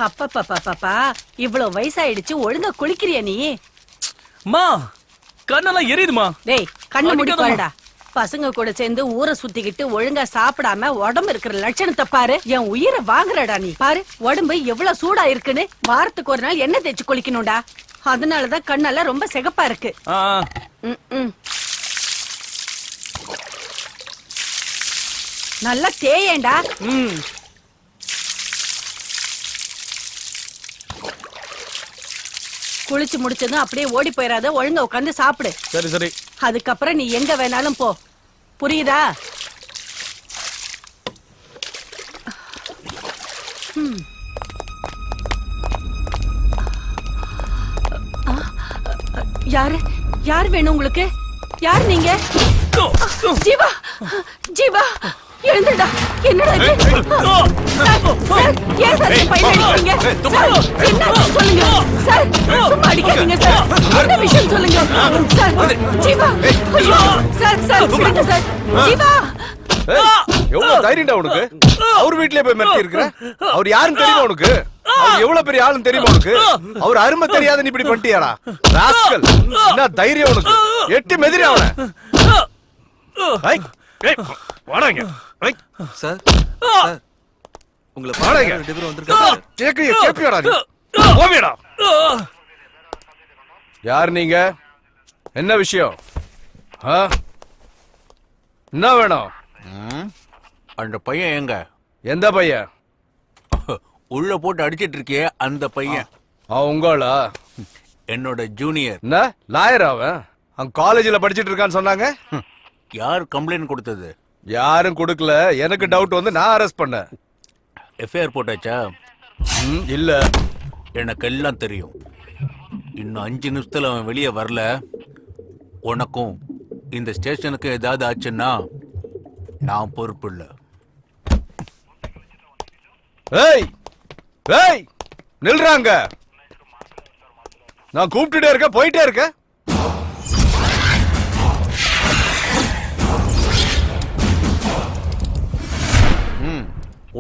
அப்பப்பா இவ்வளவு வயசாயிடுச்சு, ஒழுங்கா குளிக்கிறியா நீ? மா கண்ணெல்லாம் எரியுதுமா. டேய் கண்ணு மூடி பாருடா. பசங்க கூட சேர்ந்து ஊரை சுத்திக்கிட்டு ஒழுங்கா சாப்பிடாம உடம்பு இருக்கிற லட்சணத்தை பாரு. என் உயிரை வாங்குறடா நீ. பாரு உடம்பு எவ்வளவு சூடா இருக்குன்னு. வாரத்துக்கு ஒரு நாள் எண்ணெய் தேய்ச்சு குளிக்கணும்டா. அதனாலதான் கண்ணெல்லாம் ரொம்ப சிகப்பா இருக்கு. நல்லா தேயேண்டா. குளிச்சு முடிச்சதும் அப்படியே ஓடி போயிடாத, ஒழுங்கா உட்காந்து சாப்பிடு. சரி சரி. அதுக்கப்புறம் நீ எங்க வேணாலும் போ, புரியுதா? யாரு யார் வேணும் உங்களுக்கு? யார் நீங்க? ஜீவா ஜீவா எழுந்துடா. என்னடா இது? சார் ஏன் சார் பையன் அடிக்கிறீங்க? சார் என்ன சொல்லுங்க சார், சும்மா அடிக்காதீங்க சார். என்ன விஷயம் சொல்லுங்க சார். ஜீவா ஐயோ சார் சார் விடுங்க சார். ஜீவா எவ்வளவு தைரியம்டா உனக்கு? அவர் வீட்லயே போய் மிரட்டி இருக்கிற? அவர் யாருன்னு தெரியுமா உனக்கு? அவர் எவ்வளவு பெரிய ஆளுன்னு தெரியுமா உனக்கு? அவர் அருமை தெரியாத நீ இப்படி பண்ணிட்டியாடா ராஸ்கல். என்ன தைரியம் உனக்கு? எட்டி மெதிரி அவனை. வாடாங்க சார். உங்களை பாருங்க ரெண்டு பேரும் வந்திருக்காங்க. கேப்பியாடா நீ? போவியடா. யார் நீங்க? என்ன விஷயம்? என்ன வேணும்? அந்த பையன் எங்க? எந்த பையன்? உள்ள போட்டு அடிச்சிட்டு இருக்கியே அந்த பையன். உங்களா? என்னோட ஜூனியர். என்ன லாயர் அவன்? அங்க காலேஜ்ல படிச்சிட்டு இருக்கான்னு சொன்னாங்க. யார் கம்ப்ளைண்ட் கொடுத்தது? யாரும் கொடுக்கல. எனக்கு டவுட் வந்து நான் அரெஸ்ட் பண்ணேன். எஃப்ஐஆர் போட்டாச்சா? இல்ல. எனக்கு எல்லாம் தெரியும். இன்னும் 5 நிமிஷத்துல அவன் வெளியே வரல, உனக்கும் இந்த ஸ்டேஷனுக்கு ஏதாவது ஆச்சுன்னா நான் பொறுப்பு இல்ல. ஏய் ஏய் நில்றாங்க. நான் கூப்பிட்டுட்டே இருக்க, போயிட்டே இருக்க.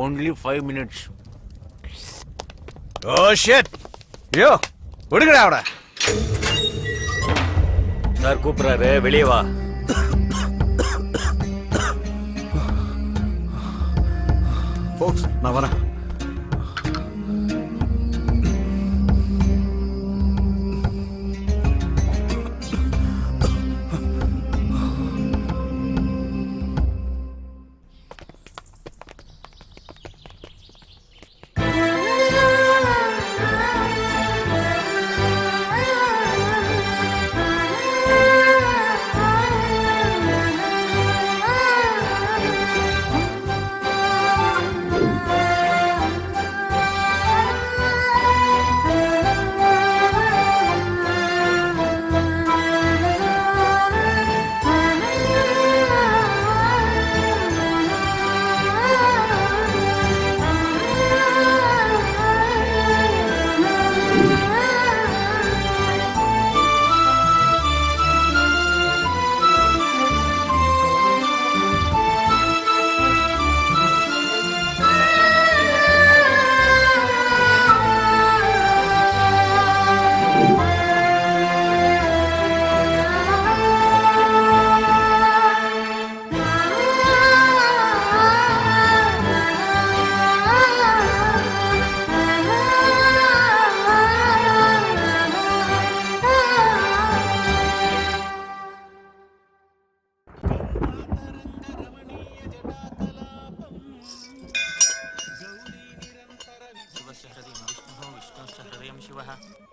only 5 minutes. Oh shit. யோ விடுங்கடா அவனை. சார் கூப்பிடுறாரு, வெளியே வா. ஃபோக்ஸ் நான் வரேன்.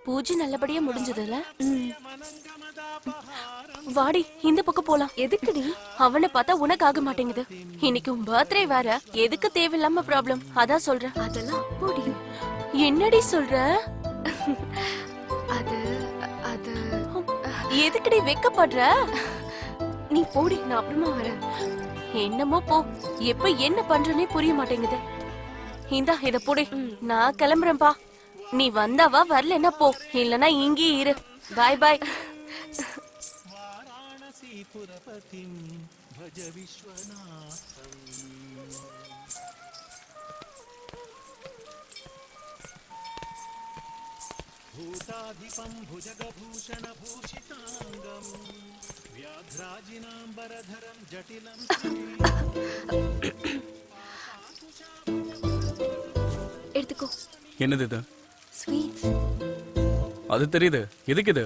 பூஜை நல்லபடியா முடிஞ்சதுல. வாடி இந்த பக்கம் போலாம். எதுக்குடி? அவனை பார்த்தா உனக்கு ஆக மாட்டேங்குது. இன்னைக்கு உன் பர்த்டே வேற. எதுக்கு தேவையில்லாம ப்ராப்ளம்? அதான் சொல்றேன். அதெல்லாம் போடி. என்னடி சொல்ற? அது அது எதுக்குடி வெக்கப்படுற? நீ போடி, நான் அப்புறமா வரேன். என்னமோ போ. எப்ப என்ன பண்றனே புரிய மாட்டேங்குது. இந்தா இத போடி. நான் கிளம்புறேன்பா. நீ வந்தாவா, வரலன்னா போ. இல்லனா இங்கே இரு. பாய் பாய். எடுத்துக்கோ. என்னது இது? ஸ்வீட்ஸ். அது தெரியுது. எதுக்கு இது?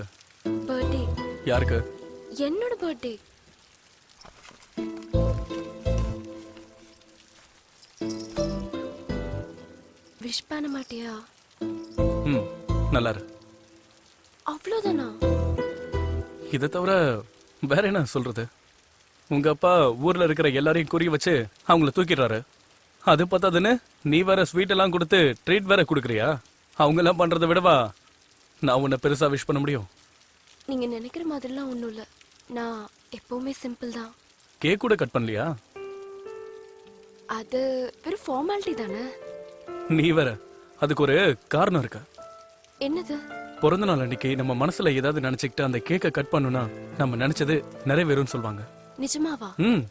பர்த்டே. யாருக்கு? என்னோட பர்த்டே. விஷ் பண்ண மாட்டியா? ம், நல்லா இரு. அவ்வளவுதானா? இதை தவிர வேற என்ன சொல்றது? உங்க அப்பா ஊர்ல இருக்கிற எல்லாரையும் குறி வச்சு அவங்கள தூக்கிடுறாரு. அது பத்தாதுன்னு நீ வேற ஸ்வீட் எல்லாம் கொடுத்து ட்ரீட் வேற கொடுக்குறியா? அவங்க எல்லாம் பண்றதை விடவா நான் உன்னை பெருசா விஷ் பண்ண முடியும்? நீங்க நினைக்கிற மாதிரிலாம் ஒண்ணும் இல்ல. நான் எப்பவுமே சிம்பிள் தான். கேக் கூட கட் பண்ணலையா? அது வெறும் ஃபார்மாலிட்டி தானே. நீ வேற அதுக்கு ஒரு காரணம் இருக்கு. என்னது? பிறந்த நாள் அன்னைக்கு நம்ம மனசுல ஏதாவது நினைச்சுக்கிட்டு அந்த கேக்கை கட் பண்ணுனா நம்ம நினைச்சது நிறைவேறும்னு சொல்லுவாங்க. நிஜமாவா? ம்.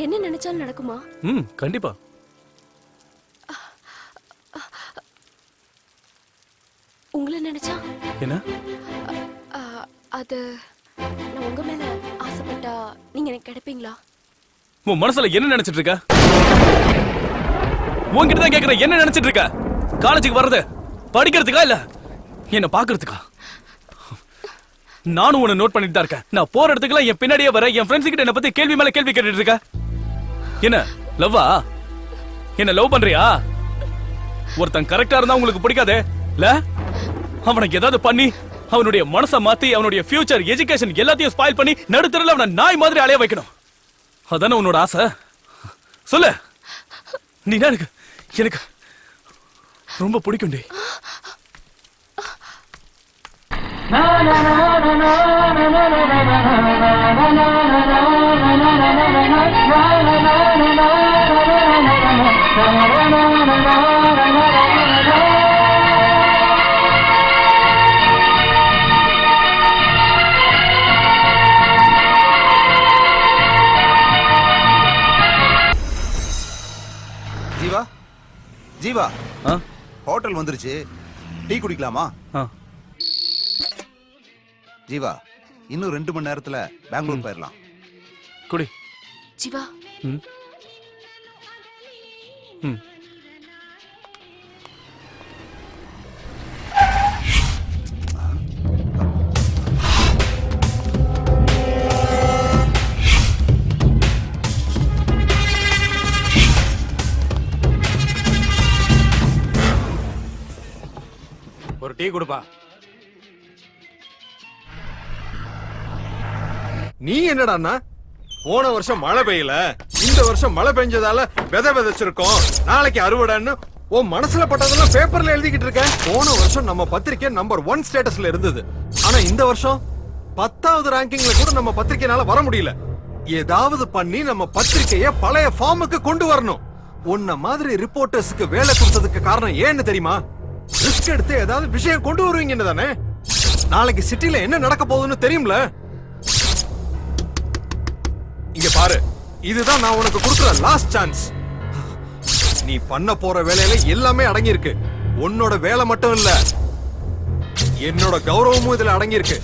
என்ன நினைச்சாலும் நடக்குமா? ம், கண்டிப்பா. உங்களை நினைச்சா? என்ன? அது நான் உங்க மேல ஆசைப்பட்டா நீங்க எனக்கு கிடைப்பீங்களா? உன் மனசுல என்ன நினைச்சிட்டு இருக்க? உன்கிட்ட தான் கேக்குற, என்ன நினைச்சிட்டு இருக்க? காலேஜுக்கு வர்றது படிக்கிறதுக்கா இல்ல என்ன பாக்குறதுக்கா? நானும் உன்னை நோட் பண்ணிட்டு தான் இருக்கேன். நான் போற இடத்துக்குலாம் என் பின்னாடியே வர என் ஃப்ரெண்ட்ஸ் கிட்ட என்ன பத்தி கேள்வி மேல கேள்வி கேட்டுட்டு இருக்க. என்ன லவ்வா? என்ன லவ் பண்றியா? ஒருத்தன் கரெக்டா இருந்தா உங்களுக்கு பிடிக்காதே இல்ல? அவனுக்கு ஏதாவது பண்ணி அவனுடைய மனசை மாத்தி அவனுடைய ஃபியூச்சர் எஜுகேஷன் எல்லாத்தையும் ஸ்பாயில் பண்ணி நடுத்தரல அவனை நாய் மாதிரி அலைய வைக்கணும். அதானே உன்னோட ஆசை? சொல்லு. நீ எனக்கு எனக்கு ரொம்ப பிடிக்கும்டி. ஜீவா, ஜீவா, ஆ? ஹோட்டல் வந்துருச்சு. டீ குடிக்கலாமா? ஆ. ஜீவா, இன்னும் 2 மணி நேரத்துல பெங்களூர் போயிடலாம். குடி. ஜீவா, ம். ம். ஒரு டீ கொடுப்பா. நீ என்னடான்னா போன வருஷம் மழை பெய்யல, இந்த வருஷம் மழை பெஞ்சதால விதை விதைச்சிருக்கோம், நாளைக்கு அறுவடைன்னு உன் மனசுல பட்டதெல்லாம் பேப்பர்ல எழுதிக்கிட்டு இருக்க. போன வருஷம் நம்ம பத்திரிக்கை நம்பர் 1 ஸ்டேட்டஸ்ல இருந்தது. ஆனா இந்த வருஷம் 10வது ரேங்கிங்ல கூட நம்ம பத்திரிக்கைனால வர முடியல. ஏதாவது பண்ணி நம்ம பத்திரிக்கைய பழைய ஃபார்முக்கு கொண்டு வரணும். உன்ன மாதிரி ரிப்போர்ட்டர்ஸ்க்கு வேலை கொடுத்ததுக்கு காரணம் ஏன்னு தெரியுமா? ரிஸ்க் எடுத்து ஏதாவது விஷயம் கொண்டு வருவீங்கன்னு தானே. நாளைக்கு சிட்டில என்ன நடக்க போகுதுன்னு தெரியும்ல. இங்க பாரு, இதுதான் நான் உனக்கு கொடுக்கிற லாஸ்ட் சான்ஸ். நீ பண்ண போற வேலையில எல்லாமே அடங்கி இருக்கு. உன்னோட வேலை மட்டும் இல்ல, என்னோட கௌரவமும் இதுல அடங்கி இருக்கு.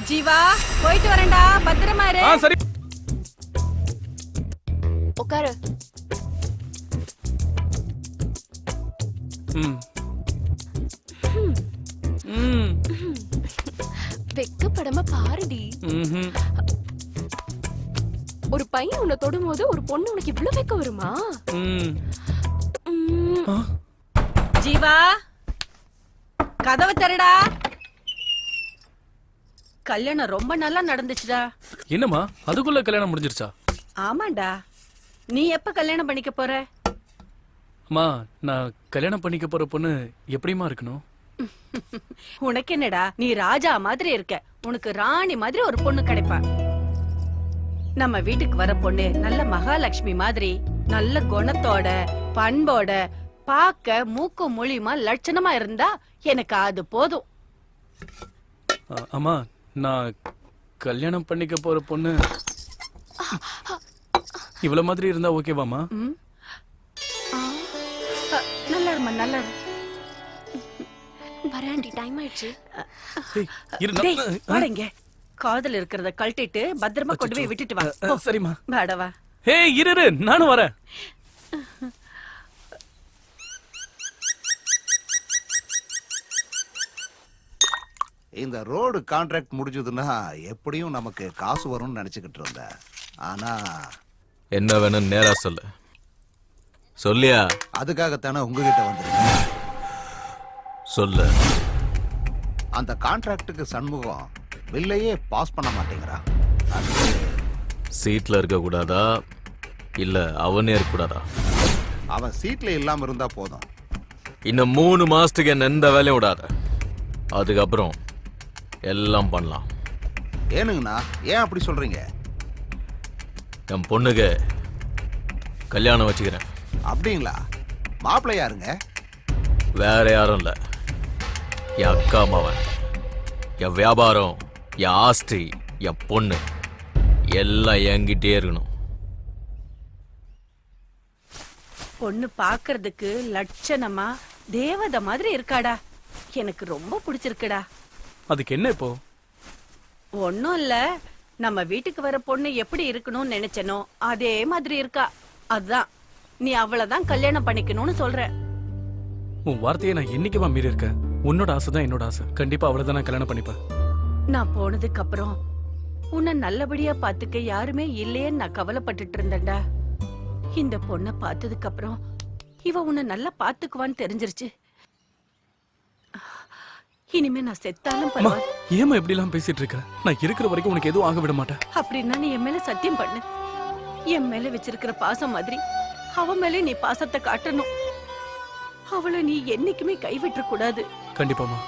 ஜீவா, போயிட்டு வரேன்டா, பத்திரமா இரு. சரி. உட்காரு. ம். ம். வெக்கப்படாம பாருடி. ம்ஹும். ஒரு பையன் உன்னை தொடும்போது ஒரு பொண்ணு உனக்கு இவ்வளவு வெக்க வருமா? ம். ம். ஜீவா, கதவை திறடா. கல்யாணம் ரொம்ப நல்லா நடந்துச்சுடா. என்னம்மா அதுக்குள்ள கல்யாணம் முடிஞ்சிருச்சா? ஆமாண்டா. நீ எப்ப கல்யாணம் பண்ணிக்க போற? அம்மா, நான் கல்யாணம் பண்ணிக்க போற பொண்ணு எப்படிமா இருக்கணும்? உனக்கு என்னடா, நீ ராஜா மாதிரி இருக்க. உனக்கு ராணி மாதிரி ஒரு பொண்ணு கிடைப்பா. நம்ம வீட்டுக்கு வர பொண்ணு நல்ல மகாலட்சுமி மாதிரி, நல்ல குணத்தோட பண்போட, பார்க்க மூக்கும் மொழியுமா லட்சணமா இருந்தா எனக்கு அது போதும். அம்மா நான் கல்யாணம் பண்ணிக்க போற பொண்ணு இவ்வளவு மாதிரி இருந்தா ஓகேவாமா? நல்லா இருமா, நல்லா இரு. வராண்டி டைம் ஆயிடுச்சு. டேய், வாடா இங்க. காதல் இருக்கிறத கழட்டிட்டு பத்திரமா கொண்டு போய் விட்டுட்டு வா. போ. சரிம்மா. வாடா வா. ஹே இரு நானும் வரேன். இந்த ரோடு கான்ட்ராக்ட் முடிஞ்சதுன்னா எப்படியும் நமக்கு காசு வரும்னு நினைச்சுக்கிட்டு இருந்தேன். ஆனா என்ன வேணும்னு நேரா சொல்லு. சொல்லியா? அதுக்காகத்தானே உங்ககிட்ட வந்திருக்கேன். சொல்லு. அந்த கான்ட்ராக்டுக்கு சண்முகம் பில்லையே பாஸ் பண்ண மாட்டேங்கிறான். சீட்ல இருக்க கூடாதா இல்ல அவனே இருக்க கூடாதா? அவன் சீட்ல இல்லாம இருந்தா போதும். இன்னும் 3 மாசத்துக்கு என்ன எந்த வேலையும் விடாத. அதுக்கப்புறம் எல்லாம் பண்ணலாம். ஏனுங்கண்ணா, ஏன் அப்படி சொல்றீங்க? என் பொண்ணுக்கு கல்யாணம் வச்சுக்கிறேன். அப்படிங்களா? மாப்பிள்ளை யாருங்க? வேற யாரும் இல்ல, என் அக்கா மாவன். என் வியாபாரம், என் ஆஸ்தி, என் பொண்ணு எல்லாம் என்கிட்டே இருக்கணும். பொண்ணு பாக்குறதுக்கு லட்சணமா தேவதை மாதிரி இருக்காடா. எனக்கு ரொம்ப பிடிச்சிருக்குடா. அதுக்கு என்ன இப்போ? ஒண்ணும் இல்ல, நம்ம வீட்டுக்கு வர பொண்ணு எப்படி இருக்கணும்னு நினைச்சனோ அதே மாதிரி இருக்கா. அதான் நீ அவளதான் கல்யாணம் பண்ணிக்கணும்னு சொல்ற. உன் வார்த்தையை நான் என்னைக்குமா மீறி இருக்கேன்? உன்னோட ஆசை தான் என்னோட ஆசை. கண்டிப்பா அவளை நான் கல்யாணம் பண்ணிப்பேன். நான் போனதுக்கு அப்புறம் உன்னை நல்லபடியா பாத்துக்க யாருமே இல்லையேன்னு நான் கவலைப்பட்டுட்டு இருந்தேன்டா. இந்த பொண்ணை பார்த்ததுக்கு அப்புறம் இவ உன்னை நல்லா பாத்துக்குவான்னு தெரிஞ்சிருச்சு. இனிமே நான் செத்தாலும் அம்மா, பரவாயில்ல. ஏம்மா இப்படி எல்லாம் பேசிட்டு இருக்க? நான் இருக்கிற வரைக்கும் உனக்கு எதுவும் ஆக விட மாட்டேன். அப்படின்னா நீ என் மேல சத்தியம் பண்ணு. என் மேல வச்சிருக்கிற பாசம் மாதிரி அவ மேல நீ பாசத்தை காட்டணும். அவளை நீ என்னைக்குமே கைவிட்ட கூடாது. கண்டிப்பாமா.